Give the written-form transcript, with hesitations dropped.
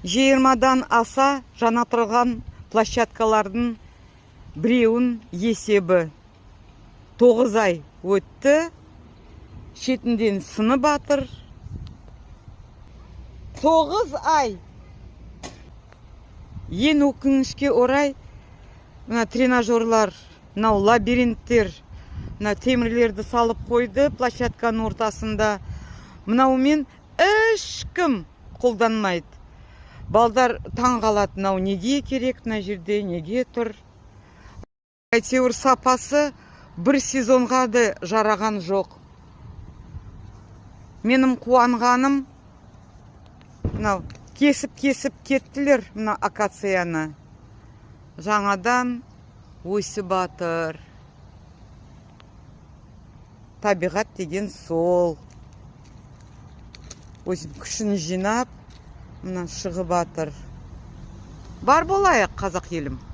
20-дан аса жаңартылған площадкалардың біреуін есебі 9 ай өтті. Шетінден сынып батыр. 9 ай. Ең өкінішке орай, мына тренажерлар, мынау лабиринттер, мына темірлерді салып қойды площадканың ортасында. Мынаумен ешкім қолданмайды. Балдар таң қалады, мынау неге керек, мына жерде неге тұр. Әйтеуір сапасы бір сезонға да жараған жоқ. Менің қуанғаным, мынау кесіп кеттілер мына акацияны. Жаңадан өсіп батыр. Табиғат деген сол. Өзім күшін жинап, мына шығып батыр. Бар болайық, қазақ елім.